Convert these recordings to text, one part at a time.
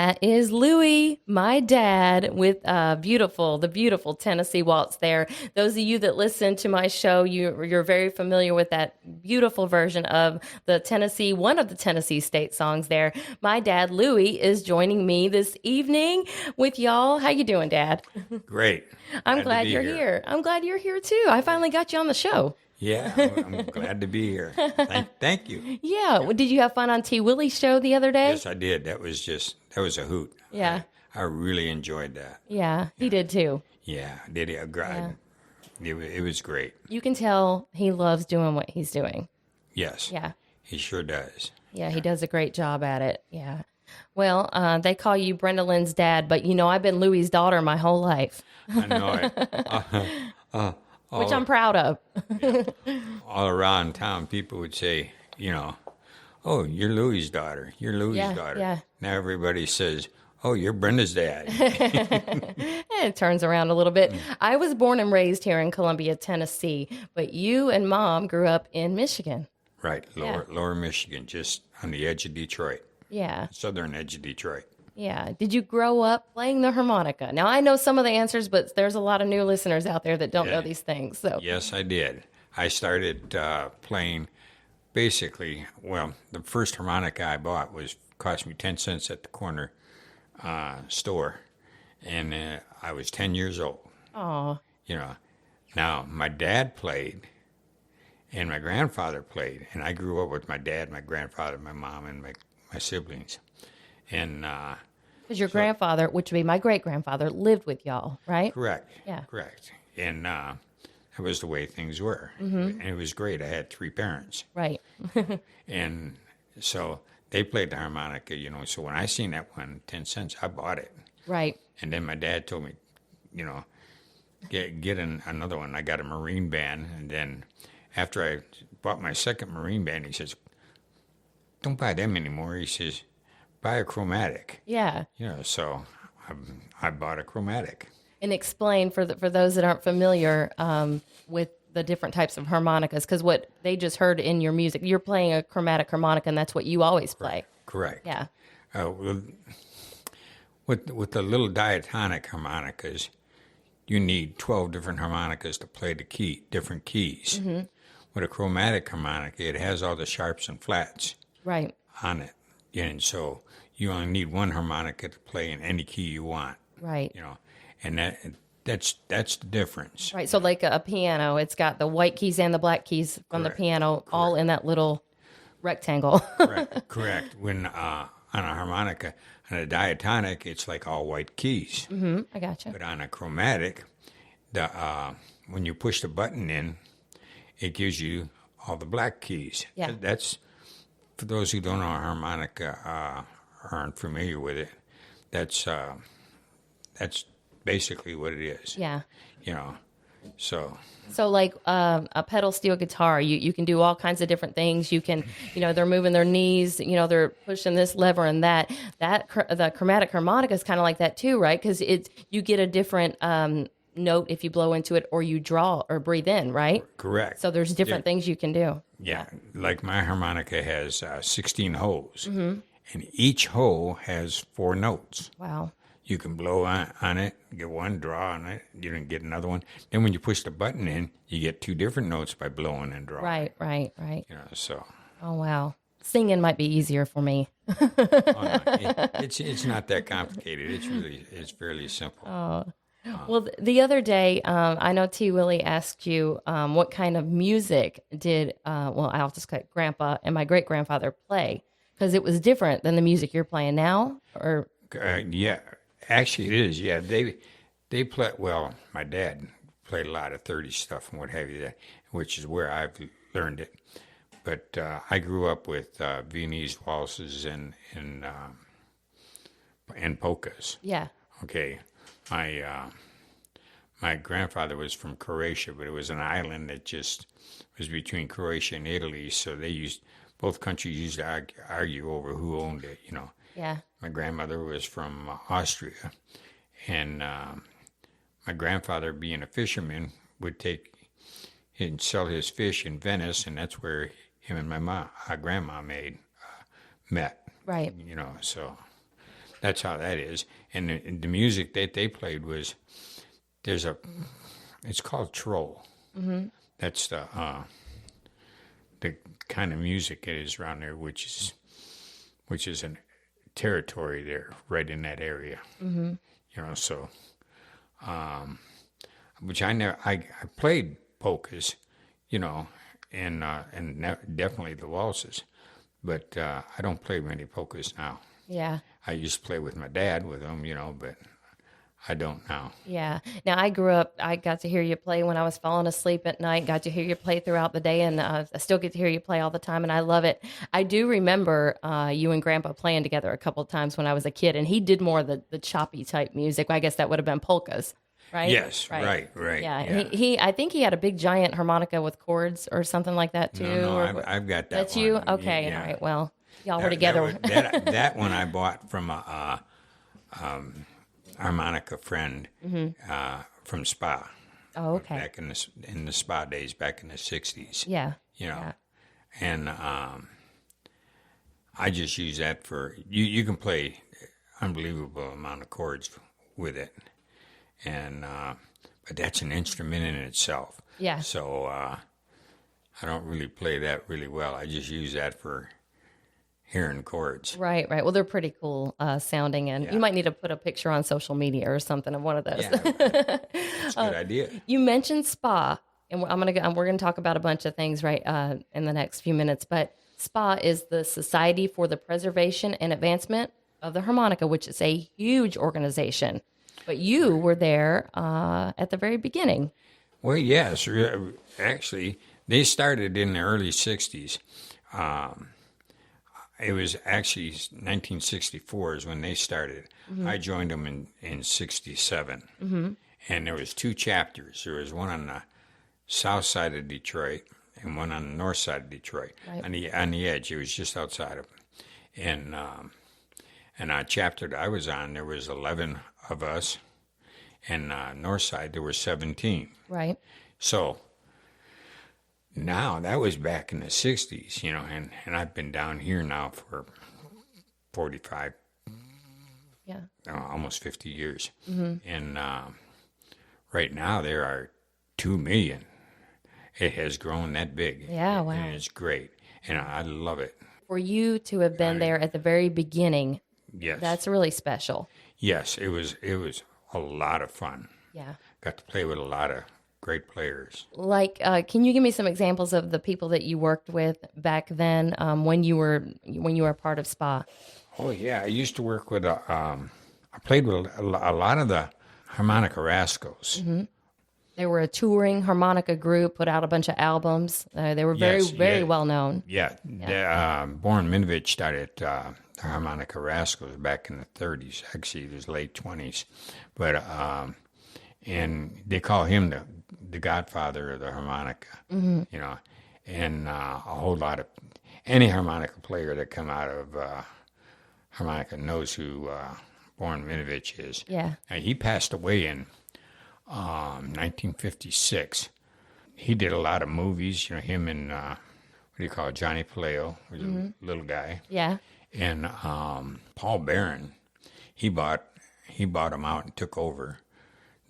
that is Louie, my dad, with the beautiful Tennessee Waltz there. Those of you that listen to my show, you're very familiar with that beautiful version of one of the Tennessee state songs there. My dad, Louie, is joining me this evening with y'all. How you doing, Dad? Great. I'm glad you're here. I'm glad you're here, too. I finally got you on the show. Yeah, I'm glad to be here. Thank you. Yeah. Well, did you have fun on T. Willie's show the other day? Yes, I did. That was a hoot. Yeah. I really enjoyed that. Yeah, he did, too. Yeah, did it? It was great. You can tell he loves doing what he's doing. Yes. Yeah. He sure does. Yeah, he does a great job at it. Yeah. Well, they call you Brenda Lynn's dad, but I've been Louie's daughter my whole life. I know it. Which I'm proud of. All around town, people would say, oh, you're Louie's daughter. You're Louie's daughter. Yeah. Now everybody says, oh, you're Brenda's dad. It turns around a little bit. I was born and raised here in Columbia, Tennessee, but you and Mom grew up in Michigan. Right, lower Michigan, just on the edge of Detroit. Yeah. Southern edge of Detroit. Yeah. Did you grow up playing the harmonica? Now, I know some of the answers, but there's a lot of new listeners out there that don't know these things. So Yes, I did. I started playing basically, the first harmonica I bought cost me 10 cents at the corner store, and I was 10 years old. Oh. Now, my dad played, and my grandfather played, and I grew up with my dad, my grandfather, my mom, and my siblings. And because your grandfather, which would be my great-grandfather, lived with y'all, right? Correct. Yeah. Correct. And that was the way things were. Mm-hmm. And it was great. I had 3 parents. Right. And so they played the harmonica, So when I seen that one, 10 cents, I bought it. Right. And then my dad told me, get another one. I got a marine band. And then after I bought my second marine band, he says, don't buy them anymore. He says, buy a chromatic. Yeah. So I bought a chromatic. And explain for those that aren't familiar with the different types of harmonicas, because what they just heard in your music, you're playing a chromatic harmonica, and that's what you always play. Correct. Yeah. With the little diatonic harmonicas, you need 12 different harmonicas to play the different keys. Mm-hmm. With a chromatic harmonica, it has all the sharps and flats right on it. And so you only need one harmonica to play in any key you want. Right. And that's the difference. Right. So like a piano, it's got the white keys and the black keys from the piano all in that little rectangle. Correct. When on a harmonica, on a diatonic, it's like all white keys. Mm-hmm. I gotcha. But on a chromatic, when you push the button in, it gives you all the black keys. Yeah. That's, for those who don't know harmonica, aren't familiar with it, that's basically what it is. Yeah. So like a pedal steel guitar, you can do all kinds of different things. You can, they're moving their knees, they're pushing this lever and that. The chromatic harmonica is kind of like that too, right? Because you get a different note if you blow into it or you draw or breathe in, right? Correct. So there's different things you can do. Yeah, like my harmonica has 16 holes, mm-hmm. and each hole has 4 notes. Wow. You can blow on it, get one, draw on it, you can get another one. Then when you push the button in, you get 2 different notes by blowing and drawing. Right. So. Oh, wow. Singing might be easier for me. Oh, no, it's not that complicated. It's fairly simple. Oh. Well, the other day, I know T. Willie asked you what kind of music did, I'll just cut Grandpa and my great-grandfather play, because it was different than the music you're playing now? Or yeah, actually it is. Yeah, they play, my dad played a lot of 30s stuff and what have you, which is where I've learned it. But I grew up with Viennese waltzes and polkas. Yeah. Okay. My grandfather was from Croatia, but it was an island that just was between Croatia and Italy. So both countries used to argue over who owned it. Yeah. My grandmother was from Austria, and my grandfather, being a fisherman, would take and sell his fish in Venice, and that's where him and my grandma met. Right. So That's how that is. And the music that they played was it's called troll. Mm-hmm. That's the kind of music it is around there, which is a territory there, right in that area. Mm-hmm. So, which I played polkas, and definitely the waltzes, but I don't play many polkas now. Yeah. I used to play with my dad with them, but I don't now. Yeah. Now, I grew up, I got to hear you play when I was falling asleep at night, got to hear you play throughout the day, and I still get to hear you play all the time, and I love it. I do remember you and Grandpa playing together a couple of times when I was a kid, and he did more of the choppy type music. I guess that would have been polkas, right? Yes, right. Yeah, Yeah. He I think he had a big giant harmonica with chords or something like that too. No, or, I've got that. That's one. you? Okay, Yeah. all right. Well, y'all were together. That one I bought from a harmonica friend from Spa. Oh, okay. Back in the Spa days, back in the 60s. Yeah. And I just use that for you can play unbelievable amount of chords with it, and but that's an instrument in itself. Yeah. So I don't really play that really well. I just use that for hearing chords. Right. Well, they're pretty cool sounding, and you might need to put a picture on social media or something of one of those. Yeah, that's a good idea. You mentioned SPA, and we're gonna talk about a bunch of things right in the next few minutes. But SPA is the Society for the Preservation and Advancement of the Harmonica, which is a huge organization. But you were there at the very beginning. Well, yes, actually, they started in the early '60s. It was actually 1964 is when they started. Mm-hmm. I joined them in '67, and there was 2 chapters. There was one on the south side of Detroit and one on the north side of Detroit. Right. On the edge, it was just outside of them. And our chapter that I was on, there was 11 of us, and north side there were 17. Right. So. Now, that was back in the 60s, and I've been down here now for 45, almost 50 years. Mm-hmm. And right now, there are 2 million. It has grown that big. Yeah, wow. And it's great, and I love it. For you to have been there at the very beginning, yes, that's really special. Yes, it was a lot of fun. Yeah. Got to play with a lot of great players. Like, can you give me some examples of the people that you worked with back then when you were part of SPA? Oh yeah, I used to work with I played with a lot of the harmonica rascals. Mm-hmm. They were a touring harmonica group, put out a bunch of albums. They were very well known. Yeah. Boran Minovich started the harmonica rascals back in the 30s. Actually, it was late 20s, but and they call him the godfather of the harmonica, and a whole lot of any harmonica player that come out of harmonica knows who Boran Minovich is. Yeah, he passed away in 1956. He did a lot of movies. Him and what do you call it, Johnny Paleo, was a little guy. Yeah, and Paul Barron, he bought him out and took over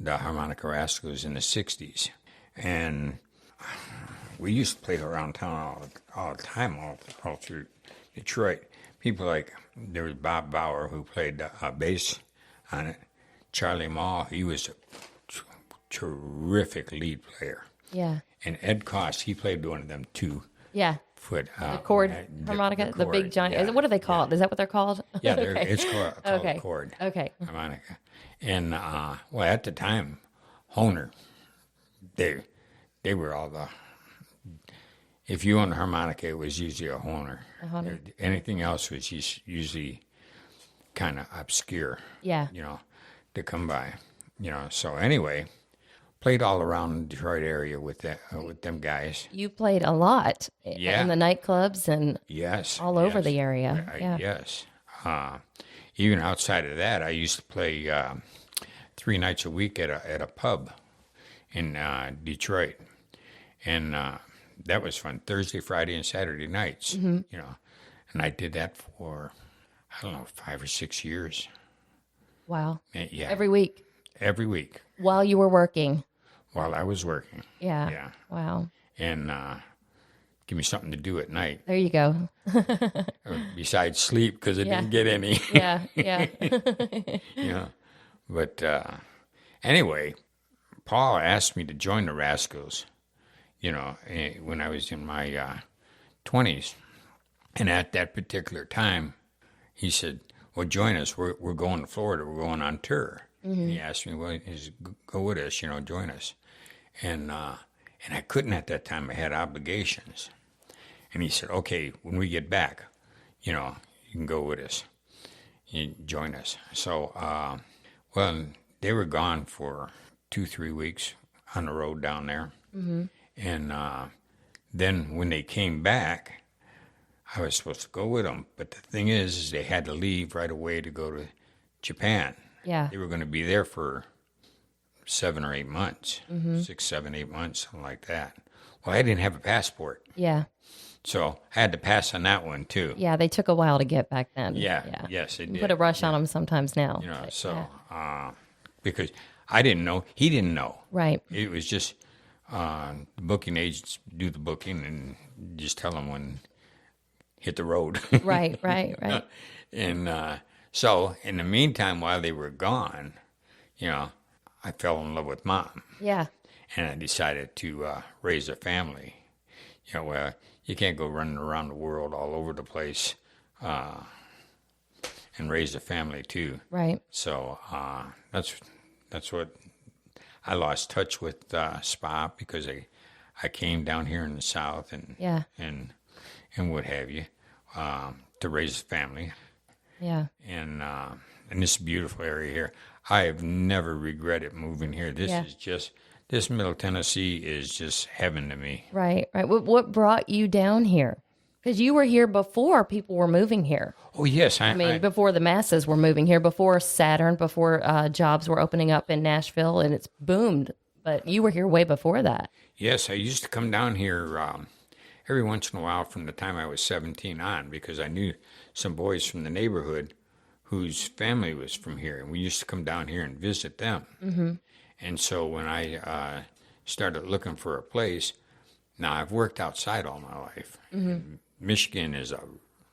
the harmonica rascals in the 60s. And we used to play around town all the time, all through Detroit. People like, there was Bob Bauer, who played bass on it. Charlie Mall, he was a terrific lead player. Yeah. And Ed Koss, he played one of them 2 foot. The chord harmonica, the big giant. Yeah, what are they called? Is that what they're called? Yeah, Okay. it's called a chord harmonica. And well, at the time, Hohner, they were all the. If you owned a harmonica, it was usually a Hohner. Anything else was usually kind of obscure. Yeah. To come by. So anyway, played all around the Detroit area with them guys. You played a lot in the nightclubs and all over the area. Yes. Even outside of that, I used to play 3 nights a week at a pub in Detroit, and that was fun. Thursday, Friday, and Saturday nights. And I did that for 5 or 6 years. Wow. Yeah, Every week every week while you were working. while I was working. Yeah. Yeah, Wow. and give me something to do at night There you go. besides sleep because I Yeah. didn't get any. Yeah. Yeah. You know, but anyway, Paul asked me to join the Rascals. When I was in my 20s, and at that particular time, he said, "Well, join us. We're going to Florida. We're going on tour." And he asked me, "Well, go with us. Join us." And I couldn't at that time. I had obligations. And he said, "Okay, when we get back, you can go with us. You join us." So, well, they were gone for 2-3 weeks on the road down there. Mm-hmm. And then when they came back, I was supposed to go with them. But the thing is they had to leave right away to go to Japan. Yeah. They were going to be there for 7 or 8 months, 6, 7, 8 months, something like that. Well, I didn't have a passport. Yeah. So I had to pass on that one, too. Yeah. They took a while to get back then. Yeah. Yes, it did. Put a rush on them sometimes now. Because I didn't know. He didn't know. Right. It was just the booking agents do the booking and just tell them when hit the road. Right. And so in the meantime, while they were gone, I fell in love with Mom. Yeah. And I decided to raise a family. Well, you can't go running around the world all over the place and raise a family too. Right. So that's what I lost touch with Spa because I came down here in the South and what have you to raise a family. Yeah. And this beautiful area here, I have never regretted moving here. This Middle Tennessee is just heaven to me. Right. What brought you down here? Because you were here before people were moving here. Oh, yes. Before the masses were moving here, before Saturn, before jobs were opening up in Nashville, and it's boomed. But you were here way before that. Yes, I used to come down here every once in a while from the time I was 17 on because I knew some boys from the neighborhood whose family was from here, and we used to come down here and visit them. Mm-hmm. And so when I started looking for a place, now I've worked outside all my life. Mm-hmm. Michigan is a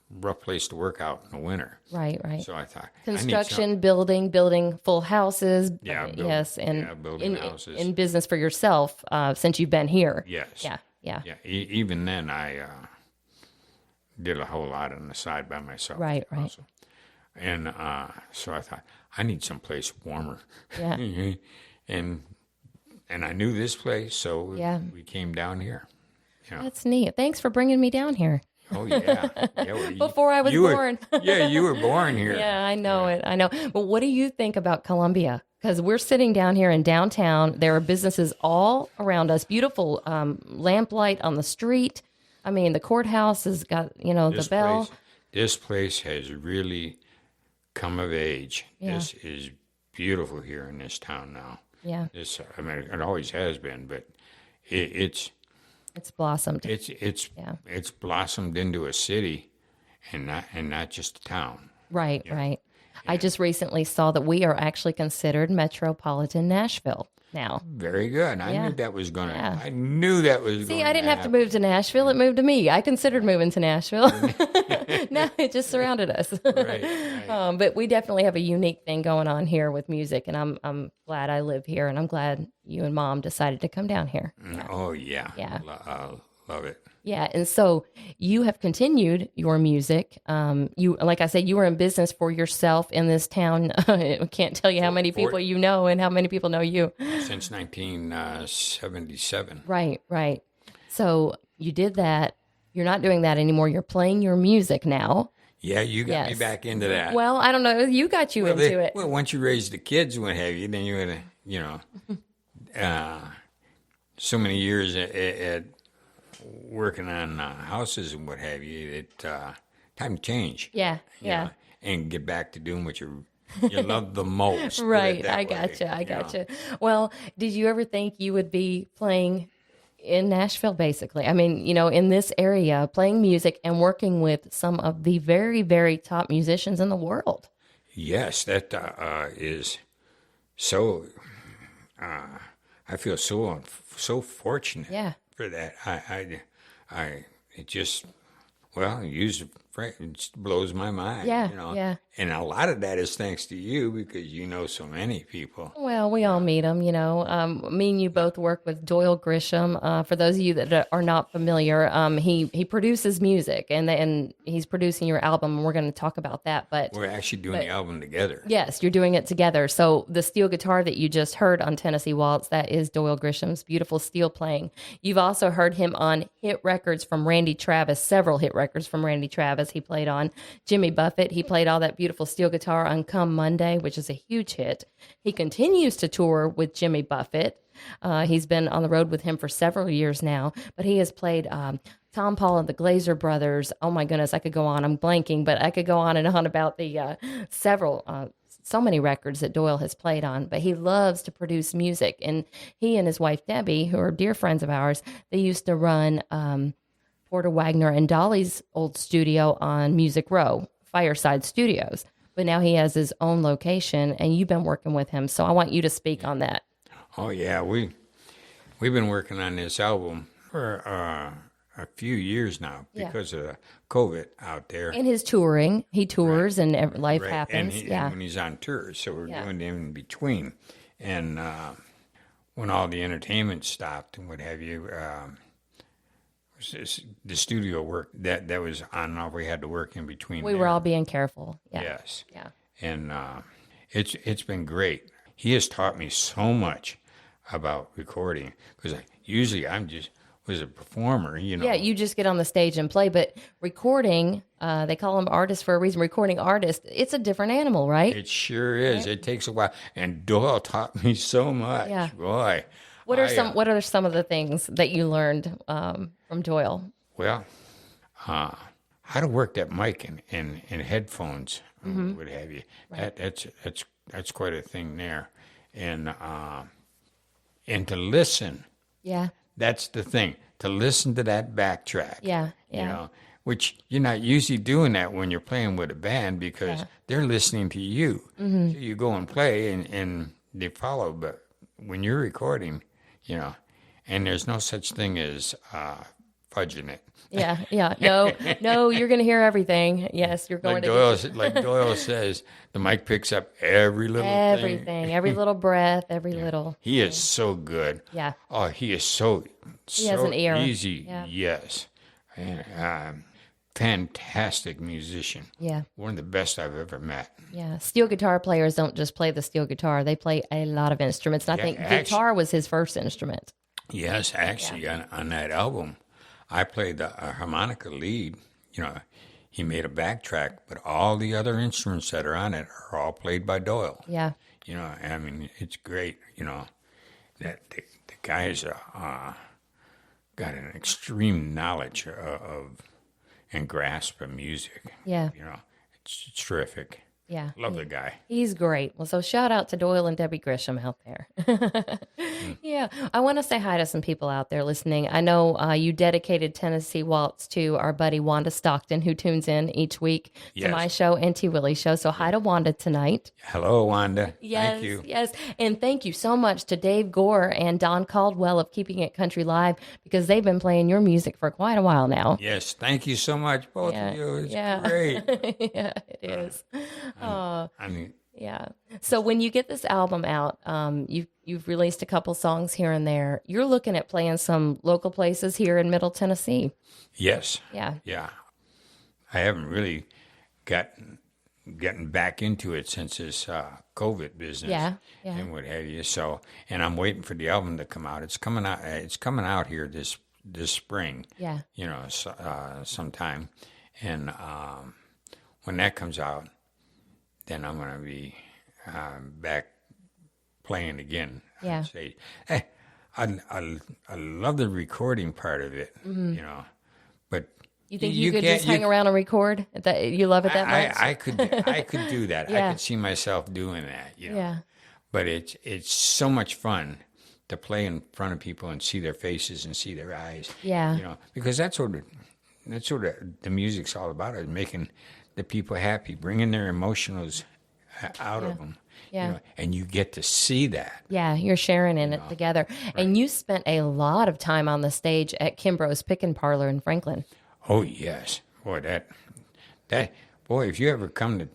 rough place to work out in the winter. Right. So I thought construction, building full houses. Building houses. In business for yourself since you've been here. Yes. Yeah. Even then, I did a whole lot on the side by myself. Right. Also. And so I thought I need someplace warmer. Yeah. and I knew this place, so we came down here. That's neat. Thanks for bringing me down here. Oh, yeah. Before I was born. You were born here. Yeah, I know it. I know. But what do you think about Columbia? Because we're sitting down here in downtown. There are businesses all around us. Beautiful lamplight on the street. I mean, the courthouse has got, the bell. This place has really come of age. Yeah. This is beautiful here in this town now. Yeah. It always has been, but it's blossomed. It's blossomed into a city, and not just a town. Right. Yeah. I just recently saw that we are actually considered metropolitan Nashville now. Very good. I knew that was going to. I knew that was going to. See, I didn't have to move to Nashville. It moved to me. I considered moving to Nashville. No, it just surrounded us. Right. But we definitely have a unique thing going on here with music, and I'm glad I live here, and I'm glad you and Mom decided to come down here. Oh, yeah. Yeah. Love it. Yeah, and so you have continued your music. You, like I said, you were in business for yourself in this town. I can't tell you how many people you know and how many people know you. Since 1977. Right. So you did that. You're not doing that anymore. You're playing your music now. Yeah, you got me back into that. Well, I don't know. You got you into it. Well, once you raise the kids, what have you, then you had so many years at working on houses and what have you, time to change. Yeah. And get back to doing what you love the most. Right, I gotcha. Well, did you ever think you would be playing in Nashville, basically? I mean, in this area, playing music and working with some of the very, very top musicians in the world. Yes, that is so. I feel so fortunate Yeah. for that. It just, well, it just blows my mind, Yeah, you know. yeah. And a lot of that is thanks to you because you know so many people. Well, we all meet them, you know. Me and you both work with Doyle Grisham. For those of you that are not familiar, he produces music, and he's producing your album, and we're going to talk about that. But We're actually doing the album together. yes, you're doing it together. So the steel guitar that you just heard on Tennessee Waltz, that is Doyle Grisham's beautiful steel playing. You've also heard him on hit records from Randy Travis, several hit records from Randy Travis. He played on Jimmy Buffett. He played all that beautiful steel guitar on Come Monday, which is a huge hit. He continues to tour with Jimmy Buffett. He's been on the road with him for several years now, but he has played Tom Paul and the Glazer Brothers. Oh my goodness, I could go on. I'm blanking, but I could go on and on about the so many records that Doyle has played on. But he loves to produce music, and he and his wife Debbie, who are dear friends of ours, they used to run Porter Wagner and Dolly's old studio on Music Row, Fireside Studios. But now he has his own location, and you've been working with him. So I want you to speak on that. Oh yeah, we've been working on this album for a few years now because of COVID out there. In his touring, he tours and life Right. happens. And when he's on tour, so we're doing it in between. And when all the entertainment stopped and what have you, the studio work that was on and off. We had to work in between. We were all being careful. Yeah. Yes. Yeah. And it's been great. He has taught me so much about recording because usually I'm just was a performer, you know. Yeah, you just get on the stage and play, but recording, they call them artists for a reason. Recording artists, it's a different animal, right? It sure is. Right? It takes a while. And Doyle taught me so much. Yeah. Boy. What are some of the things that you learned from Doyle? Well, how to work that mic in headphones, what have you. Right. That's quite a thing there. And to listen. Yeah. That's the thing, to listen to that backtrack. Yeah. You know, which you're not usually doing that when you're playing with a band because they're listening to you. Mm-hmm. So you go and play and they follow. But when you're recording, you know, and there's no such thing as fudging it. Yeah. No, you're going to hear everything. Yes, you're going like Doyle says, the mic picks up every little everything, every little breath, every little. He is so good. Yeah. Oh, he is so has an ear. Easy. Yeah. Yes. And, fantastic musician. Yeah. One of the best I've ever met. Yeah. Steel guitar players don't just play the steel guitar. They play a lot of instruments. And I think guitar was his first instrument. Yes, actually, on that album, I played the harmonica lead. You know, he made a backtrack, but all the other instruments that are on it are all played by Doyle. Yeah. You know, I mean, it's great. You know, that the guy's got an extreme knowledge of and grasp of music. Yeah. You know, it's terrific. Yeah. Love the guy. He's great. Well, so shout out to Doyle and Debbie Grisham out there. Yeah. I want to say hi to some people out there listening. I know you dedicated Tennessee Waltz to our buddy Wanda Stockton, who tunes in each week to my show and T. Willie show. So hi to Wanda tonight. Hello, Wanda. Yes, thank you. Yes. And thank you so much to Dave Gore and Don Caldwell of Keeping It Country Live because they've been playing your music for quite a while now. Yes. Thank you so much, both of you. It's great. Yeah, it is. I mean, yeah. So when you get this album out, you've released a couple songs here and there. You're looking at playing some local places here in Middle Tennessee. Yes. Yeah. Yeah. I haven't really gotten back into it since this COVID business. Yeah. And what have you. So, and I'm waiting for the album to come out. It's coming out. It's coming out here this spring. Yeah. You know, sometime, and when that comes out, then I'm going to be back playing again. Yeah. I'd say, hey, I love the recording part of it, you know, but you think you could just hang around and record? That you love it that much? I could do that. I could see myself doing that, you know. Yeah. But it's so much fun to play in front of people and see their faces and see their eyes. Yeah. You know, because that's what the music's all about, is making the people happy, bringing their emotions out of them. Yeah. And you get to see that. Yeah, you're sharing in it together. And you spent a lot of time on the stage at Kimbrough's Pick and Parlor in Franklin. Oh yes, boy, boy, if you ever come to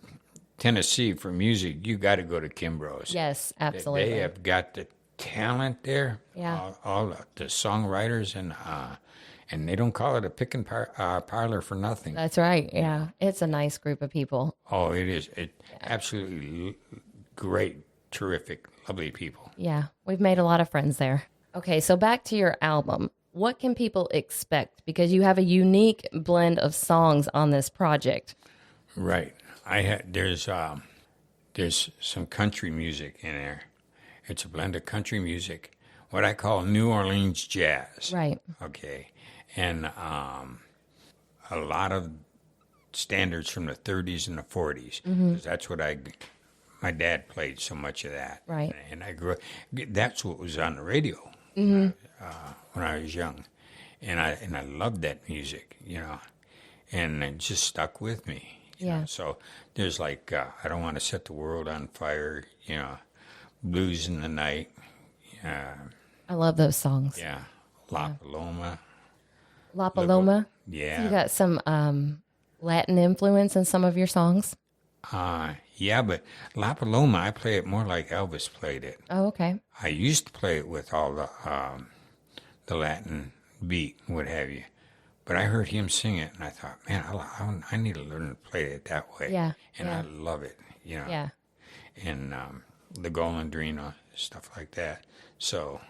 Tennessee for music, you got to go to Kimbrough's. Yes, absolutely. They have got the talent there. Yeah. All the songwriters and they don't call it a pick and parlor for nothing. That's right. Yeah, it's a nice group of people. Oh, it is. Absolutely great, terrific, lovely people. Yeah, we've made a lot of friends there. Okay, so back to your album. What can people expect? Because you have a unique blend of songs on this project. Right. There's some country music in there. It's a blend of country music, what I call New Orleans jazz. Right. Okay. And a lot of standards from the 30s and the 40s. Because that's what my dad played so much of that. Right. And I grew up, that's what was on the radio when I was young. And I loved that music, and it just stuck with me. You know? So there's like, I Don't Want to Set the World on Fire, Blues in the Night. I love those songs. Yeah. La Paloma. La Paloma. Yeah. So you got some Latin influence in some of your songs? Yeah, but La Paloma, I play it more like Elvis played it. Oh, okay. I used to play it with all the Latin beat, what have you. But I heard him sing it, and I thought, man, I need to learn to play it that way. Yeah. And I love it, Yeah. And the Golondrina, stuff like that. So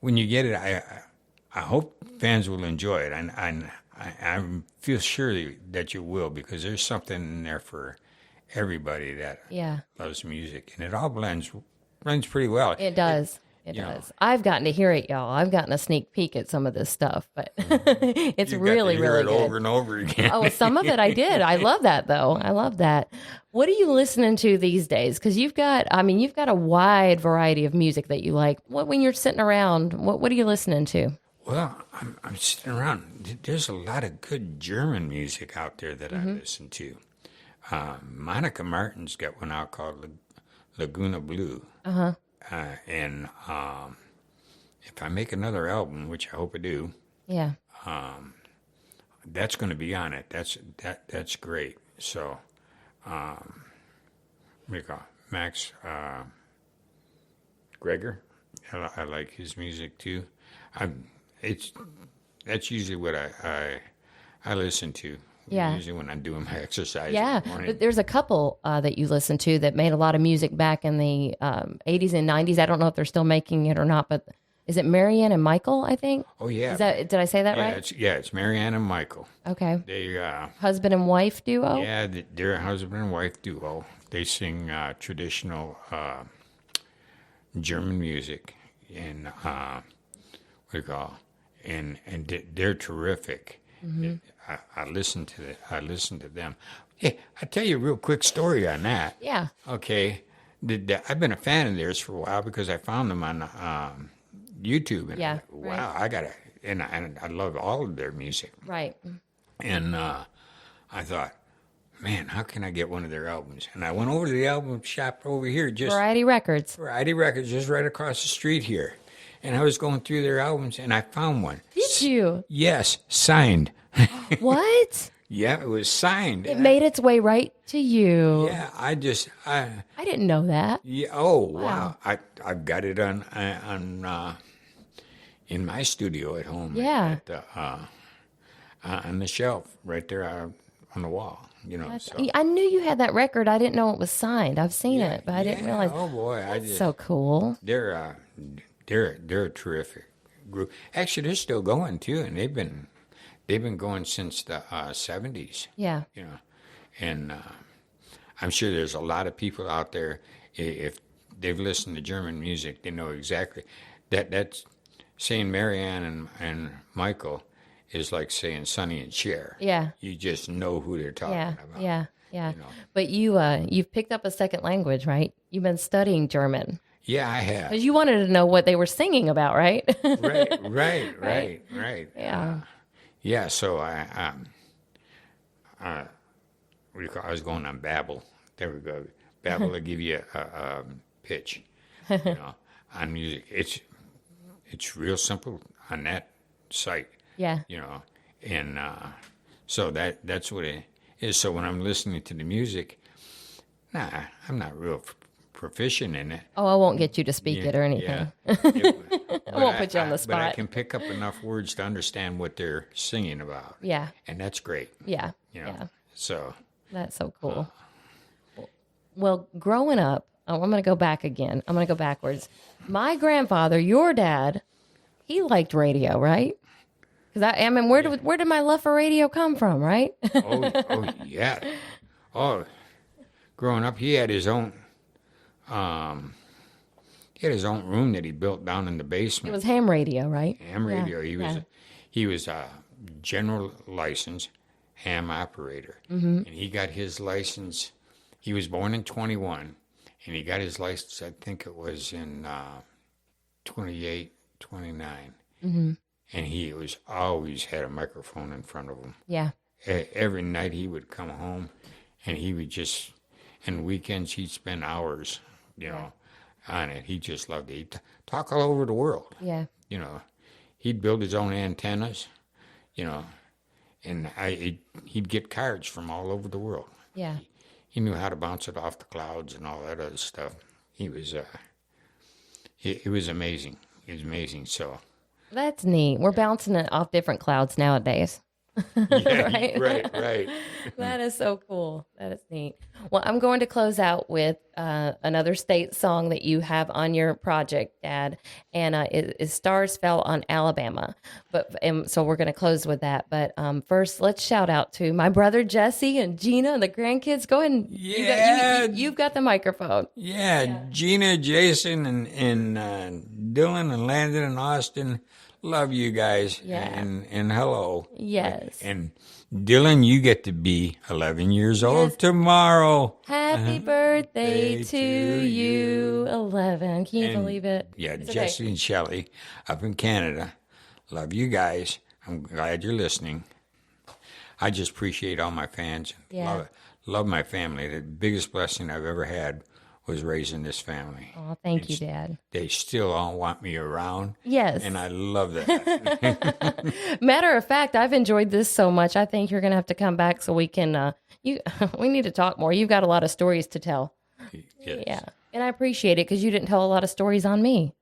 when you get it, I hope fans will enjoy it. And I feel sure that you will, because there's something in there for everybody that loves music. And it all blends pretty well. It does. It does. I've gotten to hear it, y'all. I've gotten a sneak peek at some of this stuff, but it's really, really good. Over and over again. Oh, some of it I did. I love that, though. I love that. What are you listening to these days? Because you've got a wide variety of music that you like. When you're sitting around, what are you listening to? Well, I'm sitting around. There's a lot of good German music out there that I listen to. Monica Martin's got one out called Laguna Blue. Uh-huh. And if I make another album, which I hope I do, that's going to be on it. That's great. So, Max Greger, I like his music too. That's usually what I listen to. Yeah. Usually when I'm doing my exercise. Yeah, in the morning. but there's a couple that you listen to that made a lot of music back in the 80s and 90s. I don't know if they're still making it or not, but is it Marianne and Michael, I think? Oh, yeah. Did I say that right? It's Marianne and Michael. Okay. They husband and wife duo? Yeah, they're a husband and wife duo. They sing traditional German music, and they're terrific. Mm-hmm. I listen to them. Hey, I'll tell you a real quick story on that. Yeah. Okay. I've been a fan of theirs for a while because I found them on YouTube. And wow, right. I got it. And I love all of their music. Right. And I thought, man, how can I get one of their albums? And I went over to the album shop over here. Variety Records, just right across the street here. And I was going through their albums, and I found one. Did you? Yes, signed. What? Yeah, it was signed. It made its way right to you. Yeah, I didn't know that. Yeah. Oh, wow. I've got it on in my studio at home. Yeah. On the shelf right there on the wall. So. I knew you had that record. I didn't know it was signed. I've seen it, but I didn't realize. Oh boy, that's so cool. They're a terrific group. Actually, they're still going too, and they've been going since the 70s. Yeah. And I'm sure there's a lot of people out there, if they've listened to German music, they know exactly that's saying Marianne and Michael is like saying Sonny and Cher. Yeah. You just know who they're talking about. Yeah. But you've picked up a second language, right? You've been studying German. Yeah, I have. Because you wanted to know what they were singing about, right? Right. Yeah. Yeah, so I was going on Babbel. There we go. Babel will give you a pitch, on music. It's real simple on that site, Yeah. and so that's what it is. So when I'm listening to the music, I'm not real proficient in it. Oh, I won't get you to speak it or anything. Yeah. I won't put you on the But I spot. can pick up enough words to understand what they're singing about. Yeah. And that's great. Yeah. Yeah. So. That's so cool. Well, growing up, I'm going to go back again. I'm going to go backwards. My grandfather, your dad, he liked radio, right? Because I mean, where did my love for radio come from, right? Oh, yeah. Oh, growing up, he had his own. He had his own room that he built down in the basement. It was ham radio, right? Ham radio. He was a general license ham operator, and he got his license. He was born in 21, and he got his license. I think it was in 28, 29. And he was always had a microphone in front of him. Yeah. Every night he would come home, and he would just, and weekends he'd spend hours, on it. He just loved it. He'd talk all over the world. Yeah. He'd build his own antennas, and he'd get cards from all over the world. Yeah. He knew how to bounce it off the clouds and all that other stuff. He was, it was amazing. It was amazing. So. That's neat. We're bouncing it off different clouds nowadays. Yeah, right. That is so cool. That is neat. Well, I'm going to close out with another state song that you have on your project, Dad, and it is "Stars Fell on Alabama." So we're going to close with that. But first, let's shout out to my brother Jesse and Gina and the grandkids. Go ahead. And Yeah, you've got the microphone. Yeah, Gina, Jason, and Dylan, and Landon, and Austin. Love you guys. Yeah. And hello. Yes. And Dylan, you get to be 11 years old tomorrow. Happy birthday to you, 11. Can you believe it? Yeah, It's Jesse okay. and Shelley up in Canada. Love you guys. I'm glad you're listening. I just appreciate all my fans. Yeah. Love my family. The biggest blessing I've ever had was raising this family. Oh, thank you, Dad. They still all want me around. Yes. And I love that. Matter of fact, I've enjoyed this so much. I think you're going to have to come back so we can, we need to talk more. You've got a lot of stories to tell. Yes. Yeah. And I appreciate it because you didn't tell a lot of stories on me.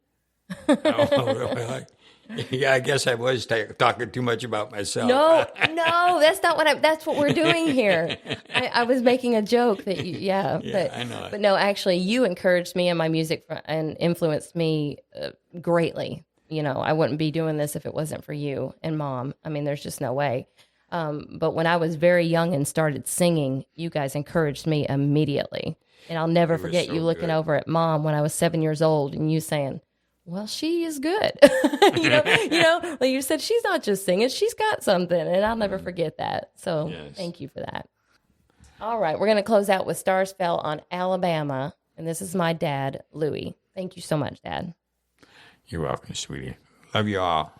Yeah, I guess I was talking too much about myself. No, that's not that's what we're doing here. I was making a joke that I know. But no, actually you encouraged me in my music and influenced me greatly. I wouldn't be doing this if it wasn't for you and Mom. I mean, there's just no way. But when I was very young and started singing, you guys encouraged me immediately. And I'll never forget you looking over at Mom when I was 7 years old and you saying, well, she is good. Like you said, she's not just singing, she's got something. And I'll never forget that. So Thank you for that. All right. We're going to close out with "Stars Fell on Alabama." And this is my dad, Louie. Thank you so much, Dad. You're welcome, sweetie. Love you all.